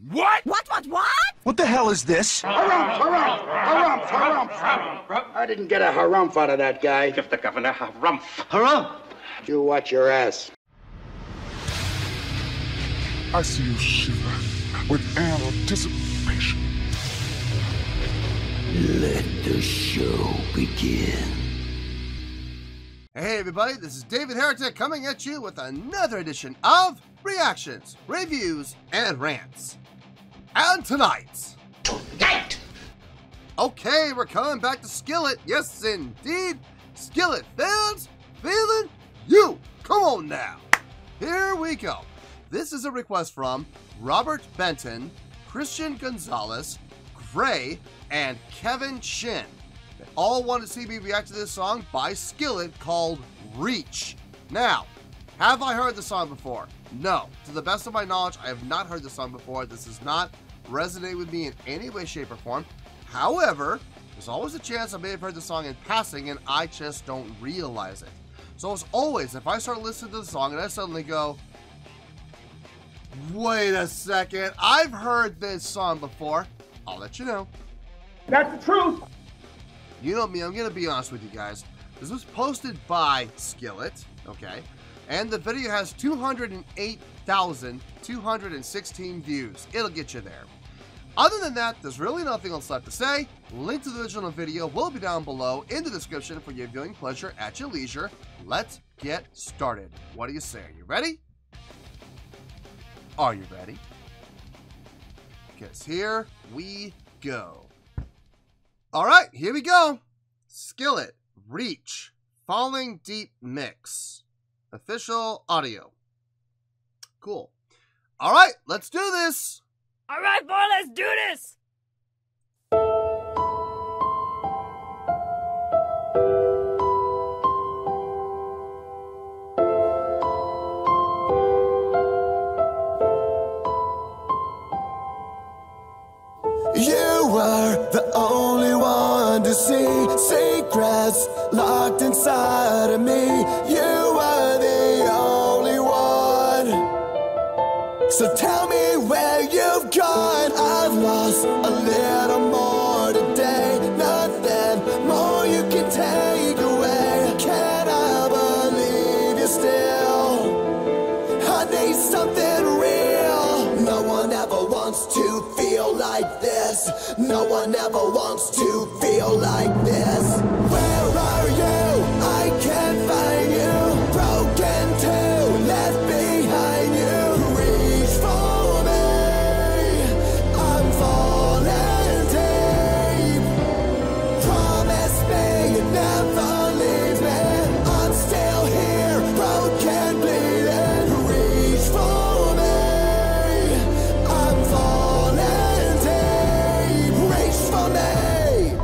What? What? What the hell is this? Harumph. I didn't get a harumph out of that guy. Give the governor harumph. Harumph? You watch your ass. I see you shiver with anticipation. Let the show begin. Hey everybody, this is David Heretic coming at you with another edition of Reactions, Reviews, and Rants. And tonight... Okay, we're coming back to Skillet. Yes, indeed. Skillet Fans FEELIN YOU. Come on now. Here we go. This is a request from Robert Benton, Christian Gonzalez, Gray, and Kevin Shin. They all want to see me react to this song by Skillet called Reach. Now, have I heard the song before? No. To the best of my knowledge, I have not heard the song before. This does not resonate with me in any way, shape, or form. However, there's always a chance I may have heard the song in passing and I just don't realize it. So as always, if I start listening to the song and I suddenly go, wait a second, I've heard this song before, I'll let you know. That's the truth. You know me, I'm going to be honest with you guys. This was posted by Skillet, okay? And the video has 208,216 views. It'll get you there. Other than that, there's really nothing else left to say. Link to the original video will be down below in the description for your viewing pleasure at your leisure. Let's get started. What do you say? Are you ready? Are you ready? Because here we go. Alright, here we go. Skillet, Reach, Falling Deep Mix. Official audio. Cool. Alright, let's do this. Alright, boy, let's do this! You were the only one to see secrets locked inside of me. You were the only one. So tell me where you've gone. I've lost a little more today. Nothing more you can take away. Can I believe you still? I need something real. No one ever wants to feel like this. No one ever wants to feel like this. Where are you? I can't find you. Broken too, left behind you. Reach for me. I'm falling deep. Promise me you never leave me. I'm still here, broken, bleeding. Reach for me. I'm falling deep. Reach for me.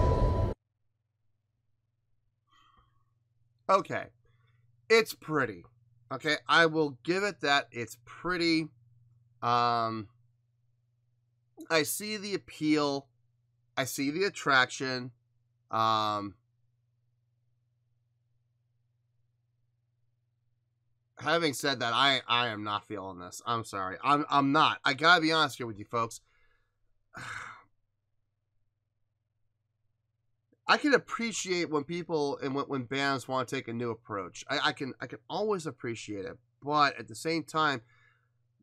Okay. It's pretty. Okay, I will give it that. It's pretty. I see the appeal. I see the attraction. Having said that, I am not feeling this. I'm sorry. I'm not. I gotta be honest here with you folks. I can appreciate when people and when bands want to take a new approach. I can always appreciate it, but at the same time,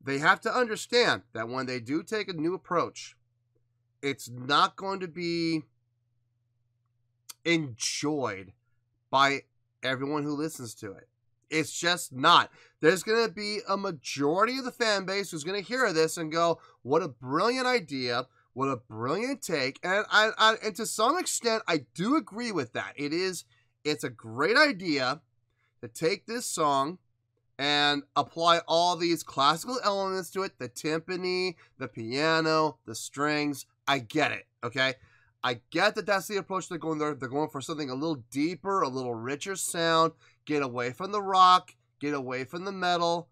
they have to understand that when they do take a new approach, it's not going to be enjoyed by everyone who listens to it. It's just not. There's going to be a majority of the fan base who's going to hear this and go, what a brilliant idea. What a brilliant take. And and to some extent, I do agree with that. It's a great idea to take this song and apply all these classical elements to it. The timpani, the piano, the strings. I get it, okay? I get that that's the approach they're going there. They're going for something a little deeper, a little richer sound. Get away from the rock. Get away from the metal.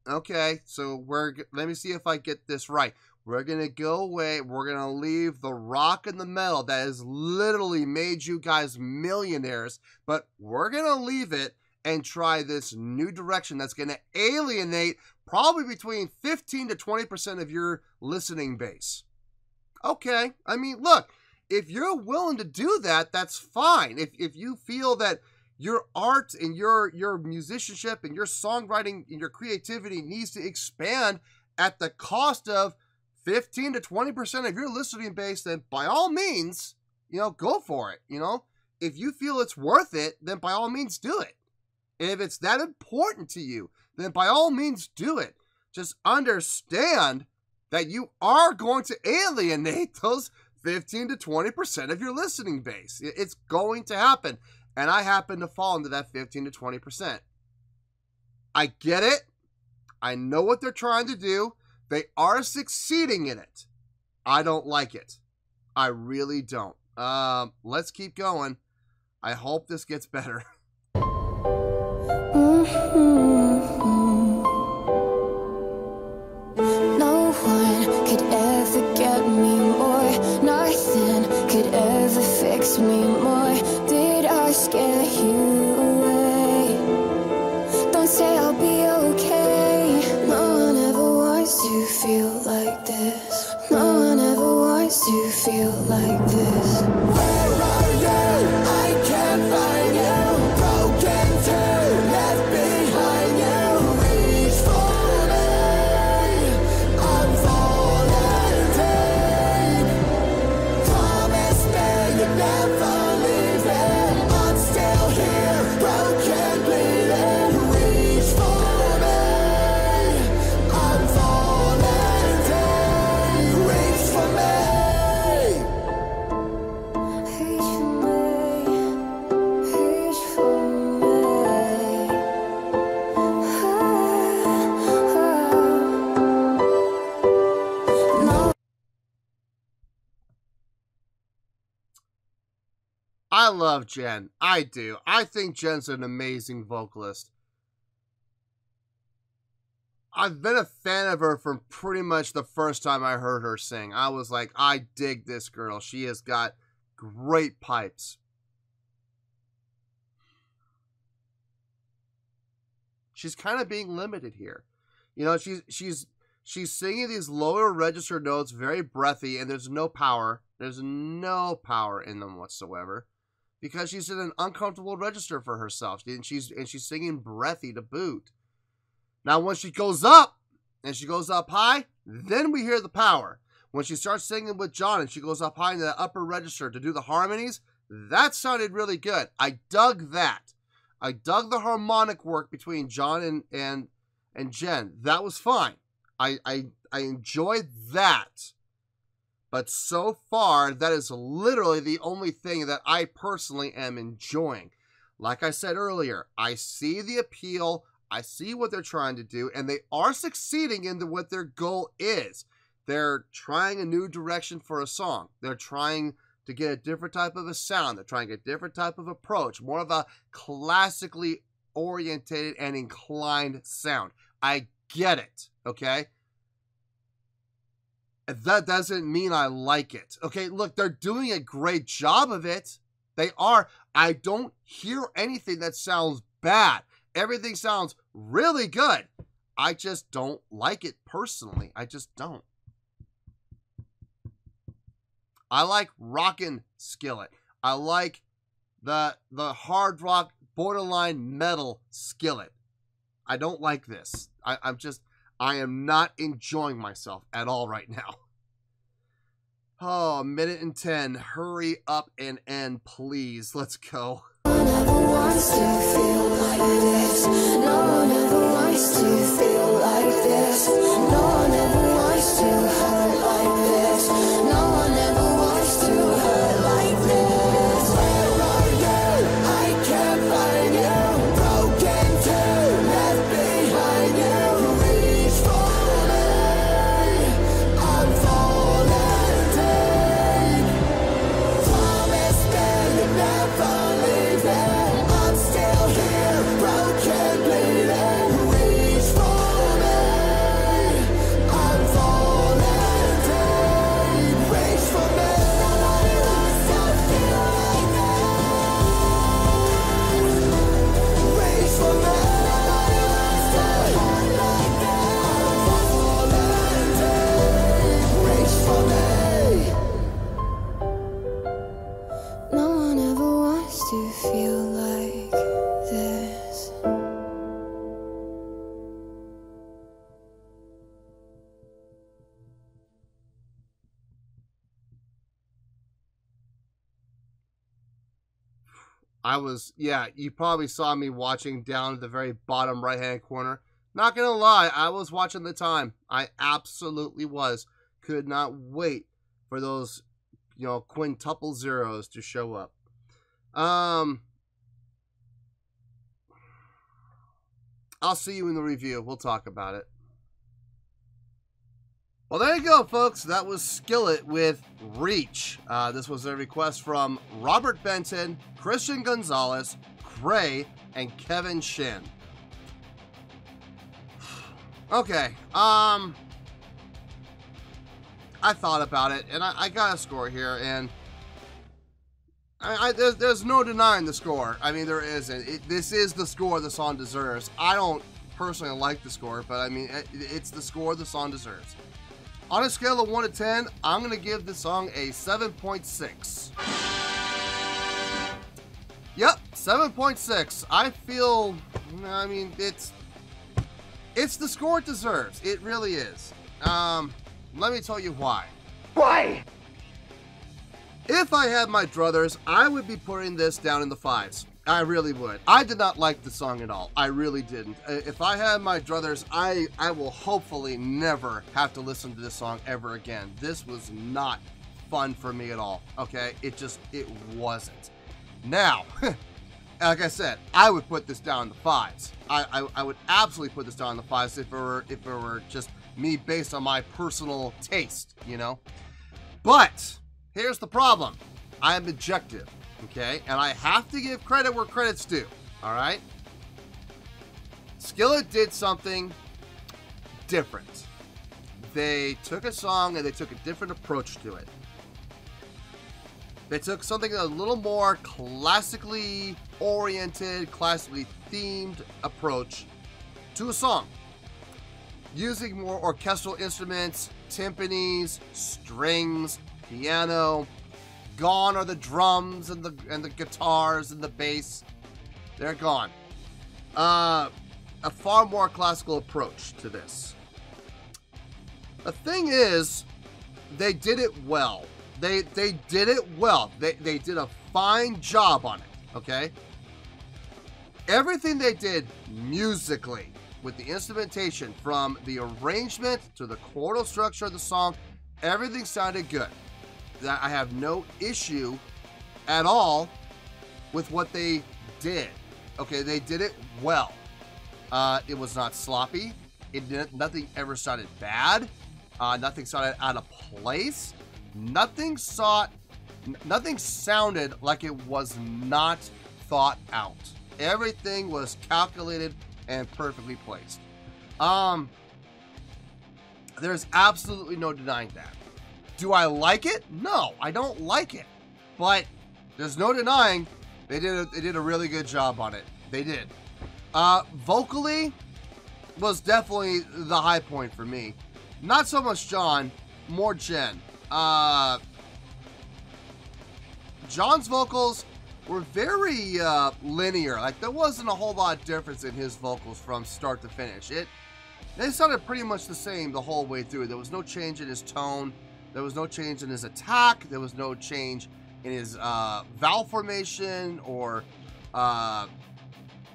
Okay, so let me see if I get this right. We're going to go away. We're going to leave the rock and the metal that has literally made you guys millionaires. But we're going to leave it and try this new direction that's going to alienate probably between 15 to 20% of your listening base. Okay, I mean, look, if you're willing to do that, that's fine. If you feel that your art and your musicianship and your songwriting and your creativity needs to expand at the cost of 15 to 20% of your listening base, then by all means, go for it. If you feel it's worth it, then by all means do it. If it's that important to you, then by all means do it. Just understand that you are going to alienate those 15 to 20% of your listening base. It's going to happen. And I happen to fall into that 15 to 20%. I get it. I know what they're trying to do. They are succeeding in it. I don't like it. I really don't. Let's keep going. I hope this gets better. No one could ever get me more. Nothing could ever fix me more. Did I scare you away? Don't say I'll be okay. No one ever wants to feel like this. No one ever wants to feel like this. Where are you? I can't find you. Broken too, left behind you. Reach for me. I'm falling deep. Promise me you're never leaving. I'm still here, broken, bleeding. Reach for me. I'm falling deep. Reach for me. I love Jen. I do. I think Jen's an amazing vocalist. I've been a fan of her from pretty much the first time I heard her sing. I was like, I dig this girl. She has got great pipes. She's kind of being limited here. She's singing these lower register notes, very breathy, and there's no power. There's no power in them whatsoever. Because she's in an uncomfortable register for herself. And she's singing breathy to boot. Now, when she goes up, and she goes up high, then we hear the power. When she starts singing with John, and she goes up high in the upper register to do the harmonies, that sounded really good. I dug that. I dug the harmonic work between John and Jen. That was fine. I enjoyed that. But so far, that is literally the only thing that I personally am enjoying. Like I said earlier, I see the appeal, I see what they're trying to do, and they are succeeding in what their goal is. They're trying a new direction for a song. They're trying to get a different type of a sound. They're trying to get a different type of approach, more of a classically orientated and inclined sound. I get it, okay? That doesn't mean I like it. Okay, look, they're doing a great job of it. They are. I don't hear anything that sounds bad. Everything sounds really good. I just don't like it personally. I just don't. I like rockin' Skillet. I like the hard rock, borderline metal Skillet. I don't like this. I am not enjoying myself at all right now. Oh, 1:10. Hurry up and end, please. Let's go. No one ever wants to feel like this. No one ever wants to feel like this. No one ever wants to hurt like this. No one ever wants to hurt like this. Where are you? I can't find you. Broken too, left behind you. Reach for me. I'm falling deep. Promise me you're never leaving. I'm still here, broken, bleeding. Reach for me. I'm falling Yeah, you probably saw me watching down at the very bottom right-hand corner. Not gonna lie, I was watching the time. I absolutely was. Could not wait for those, quintuple zeros to show up. I'll see you in the review. We'll talk about it. Well, there you go, folks. That was Skillet with Reach. This was a request from Robert Benton, Christian Gonzalez, Gray, and Kevin Shin. Okay, I thought about it, and I got a score here, and there's no denying the score. I mean, there isn't. This is the score the song deserves. I don't personally like the score, but I mean, it's the score the song deserves. On a scale of 1 to 10, I'm going to give this song a 7.6. Yep, 7.6. I feel, I mean, it's the score it deserves. It really is. Let me tell you why. Why? If I had my druthers, I would be putting this down in the 5s. I really would. I did not like the song at all. I really didn't. If I had my druthers, I will hopefully never have to listen to this song ever again. This was not fun for me at all, okay? It wasn't. Now, like I said, I would put this down in the 5s. I would absolutely put this down in the 5s if it were just me based on my personal taste, But here's the problem. I am objective, okay? And I have to give credit where credit's due, all right? Skillet did something different. They took a song and they took a different approach to it. They took something a little more classically oriented, classically themed approach to a song. Using more orchestral instruments, timpanis, strings, piano. Gone are the drums and the guitars and the bass. They're gone. A far more classical approach to this. The thing is, they did it well. They did it well. They did a fine job on it, okay? Everything they did musically, with the instrumentation, from the arrangement to the chordal structure of the song, everything sounded good. I have no issue at all with what they did. Okay, they did it well. It was not sloppy. Nothing ever sounded bad. Nothing sounded out of place. Nothing sounded like it was not thought out. Everything was calculated and perfectly placed. There's absolutely no denying that. Do I like it? No, I don't like it. But there's no denying they did a really good job on it. They did. Vocally was definitely the high point for me. Not so much John, more Jen. John's vocals were very linear. Like, there wasn't a whole lot of difference in his vocals from start to finish. They sounded pretty much the same the whole way through. There was no change in his tone. There was no change in his attack. There was no change in his vowel formation or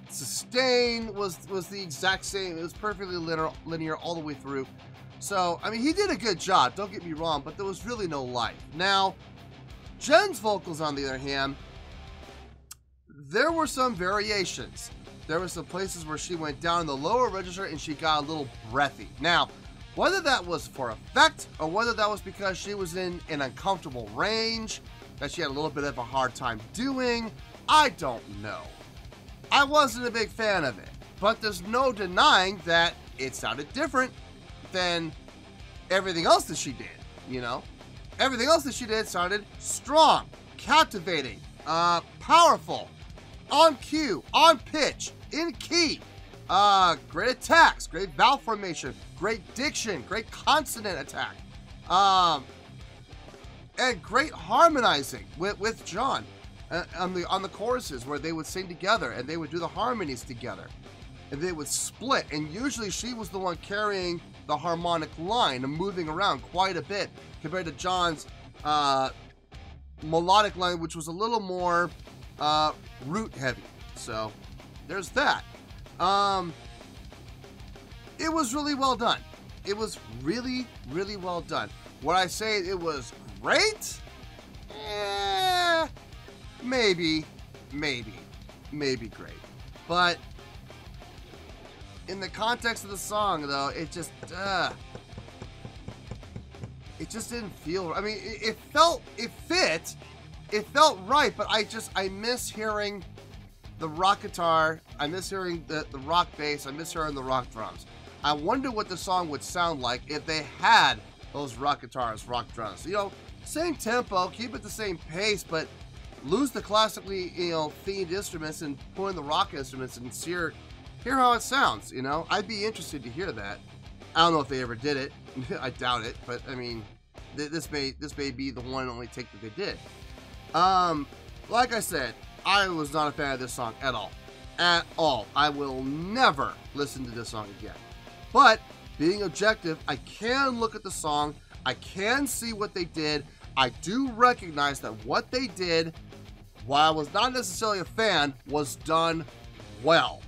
sustain was the exact same. It was perfectly linear all the way through. So, I mean, he did a good job, don't get me wrong, but there was really no life. Now, Jen's vocals, on the other hand, there were some variations. There were some places where she went down in the lower register and she got a little breathy. Now, whether that was for effect or whether that was because she was in an uncomfortable range that she had a little bit of a hard time doing, I don't know. I wasn't a big fan of it, but there's no denying that it sounded different than everything else that she did, Everything else that she did sounded strong, captivating, powerful, on cue, on pitch, in key. Great attacks, great vowel formation, great diction, great consonant attack, and great harmonizing with John on the choruses where they would sing together and they would do the harmonies together and they would split, and usually she was the one carrying the harmonic line and moving around quite a bit compared to John's melodic line, which was a little more root heavy. So there's that. It was really well done. It was really, really well done. Would I say it was great? Maybe great. But in the context of the song, though, it just didn't feel. I mean, it felt right, but I miss hearing the rock guitar. I miss hearing the rock bass. I miss hearing the rock drums. I wonder what the song would sound like if they had those rock guitars, rock drums. You know, same tempo, keep it the same pace, but lose the classically, themed instruments and put in the rock instruments and hear how it sounds. You know, I'd be interested to hear that. I don't know if they ever did it. I doubt it, but I mean, this may be the one and only take that they did. Like I said, I was not a fan of this song at all. At all. I will never listen to this song again. But being objective, I can look at the song. I can see what they did. I do recognize that what they did, while I was not necessarily a fan, was done well.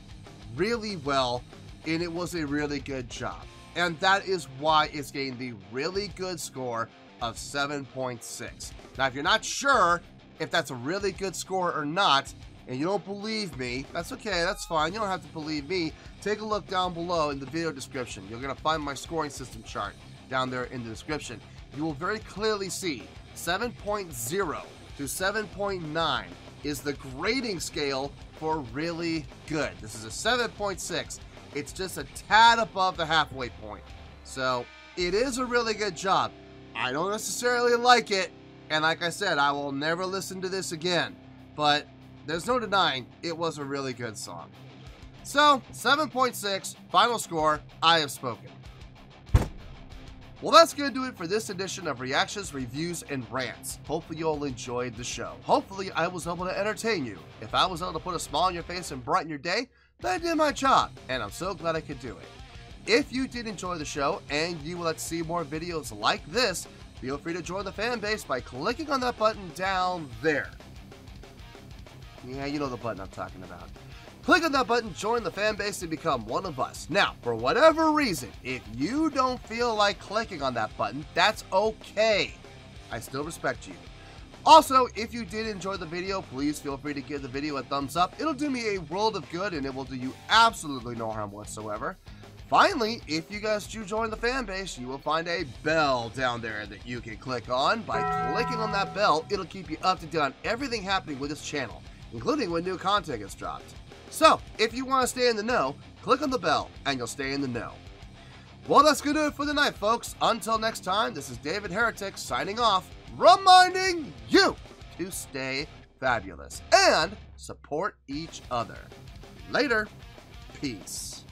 Really well. And it was a really good job. And that is why it's getting the really good score of 7.6. Now, if you're not sure if that's a really good score or not, and you don't believe me, that's okay, that's fine. You don't have to believe me. Take a look down below in the video description. You're going to find my scoring system chart down there in the description. You will very clearly see 7.0 to 7.9 is the grading scale for really good. This is a 7.6. It's just a tad above the halfway point. So it is a really good job. I don't necessarily like it, and like I said, I will never listen to this again, but there's no denying it was a really good song. So 7.6, final score, I have spoken. Well, that's going to do it for this edition of Reactions, Reviews, and Rants. Hopefully you all enjoyed the show. Hopefully I was able to entertain you. If I was able to put a smile on your face and brighten your day, then I did my job, and I'm so glad I could do it. If you did enjoy the show and you would like to see more videos like this, feel free to join the fan base by clicking on that button down there. Yeah, you know the button I'm talking about. Click on that button, join the fan base, and become one of us. Now, for whatever reason, if you don't feel like clicking on that button, that's okay. I still respect you. Also, if you did enjoy the video, please feel free to give the video a thumbs up. It'll do me a world of good, and it will do you absolutely no harm whatsoever. Finally, if you guys do join the fan base, you will find a bell down there that you can click on. By clicking on that bell, it'll keep you up to date on everything happening with this channel, including when new content gets dropped. So, if you want to stay in the know, click on the bell, and you'll stay in the know. Well, that's going to do it for the night, folks. Until next time, this is David Heretic signing off, reminding you to stay fabulous and support each other. Later. Peace.